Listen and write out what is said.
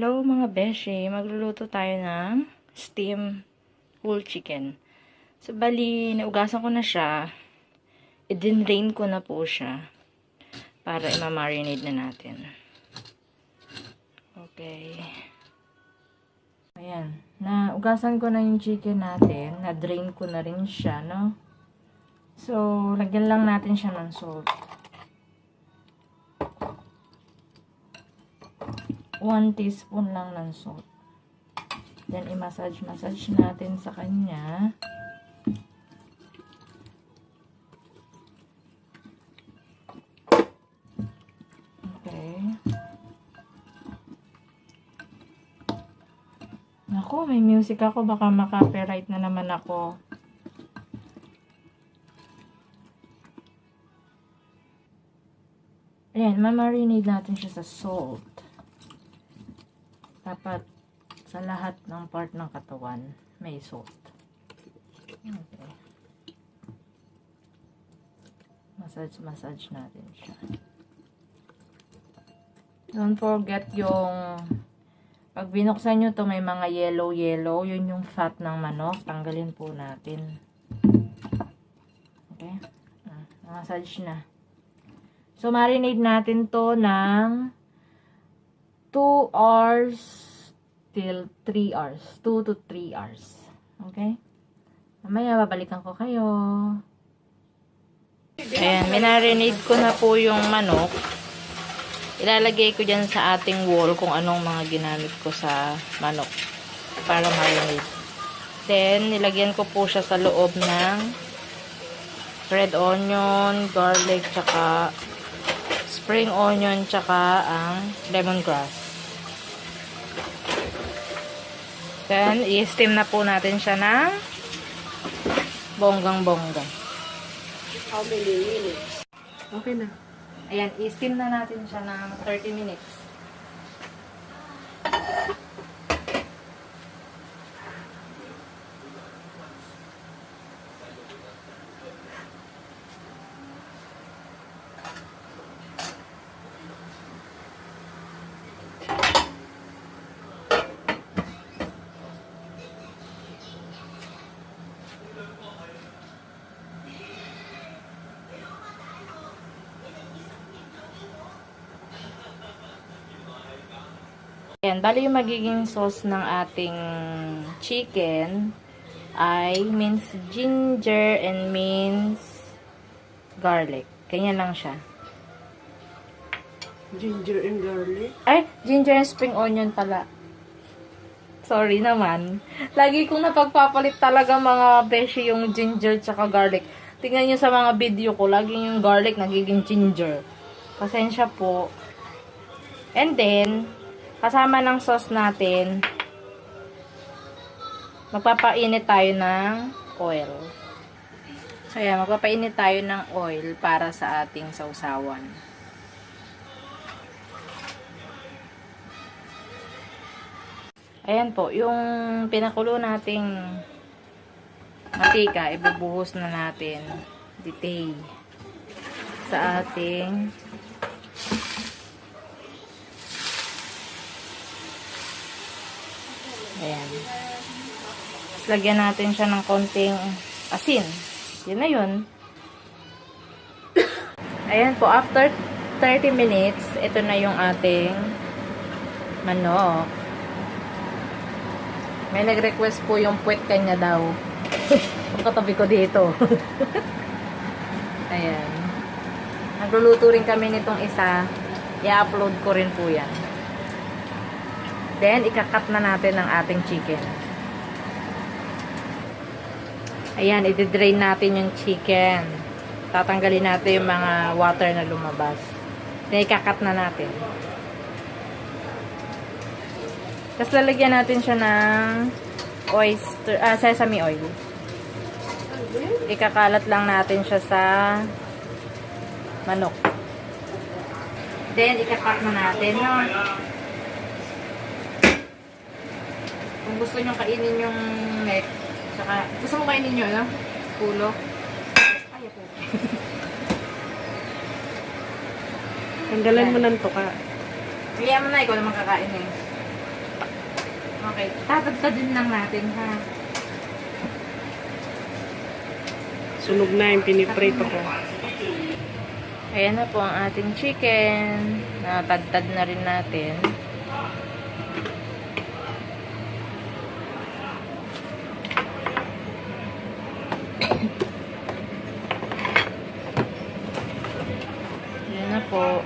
Hello mga beshe, magluluto tayo ng steam whole chicken. So bali, naugasan ko na siya. I-drain ko na po siya para i-marinate na natin. Okay. Ayan. Naugasan ko na yung chicken natin. Na-drain ko na rin siya, no? So, lagyan lang natin siya ng salt. 1 teaspoon lang ng salt. Then, i-massage natin sa kanya. Okay. Naku, may music ako. Baka maka-copyright na naman ako. Ayan, ma-marinate natin siya sa salt. Dapat sa lahat ng part ng katawan may salt. Okay. Massage natin siya. Don't forget yung pag binuksan nyo to may mga yellow, yun yung fat ng manok. Tanggalin po natin. Okay? Massage na. So, marinate natin to ng 2 hours till 3 hours. 2 to 3 hours. Okay? Mamaya, babalikan ko kayo. Ayan, minarinate ko na po yung manok. Ilalagay ko dyan sa ating wall kung anong mga ginamit ko sa manok para marinate. Then, nilagyan ko po siya sa loob ng red onion, garlic, tsaka spring onion, tsaka ang lemongrass. Then, i-steam na po natin siya ng bonggang-bongga. How many minutes? Okay na. Ayan, i-steam na natin siya ng 30 minutes. Ayan, bali yung magiging sauce ng ating chicken ay minced ginger and minced garlic. Ganyan lang siya. Ginger and garlic? Ay, ginger and spring onion pala. Sorry naman. Lagi kong napagpapalit talaga mga beshi yung ginger tsaka garlic. Tingnan nyo sa mga video ko, laging yung garlic nagiging ginger. Pasensya po. And then, kasama ng sauce natin, magpapainit tayo ng oil. So, yan, magpapainit tayo ng oil para sa ating sausawan. Ayan po, yung pinakulo nating mantika, ibubuhos na natin detail sa ating ayan. Tapos lagyan natin siya ng konting asin. Yun na yun. Ayan po, after 30 minutes, ito na yung ating manok. May nag-request po yung puwet kanya daw. Pagkatabi ko dito. Ayan. Nagluluto rin kami nitong isa. I-upload ko rin po yan. Then, ikakat na natin ang ating chicken. Ayan, i-drain natin yung chicken. Tatanggalin natin yung mga water na lumabas. Then, ikakat na natin. Tapos, lalagyan natin siya ng sesame oil. Ikakalat lang natin siya sa manok. Then, ikakat na natin, no? Kung gusto nyo kainin yung neck, saka, gusto mo kainin nyo, no? Pulo. Ay, po. Tanggalan mo ng tuka. Kaya mo na, ikaw naman kakain eh. Okay, tatagtadin lang natin ha. Sunog na yung piniprito ko. Ayan na po ang ating chicken. Natagtad na rin natin. Ayan na po.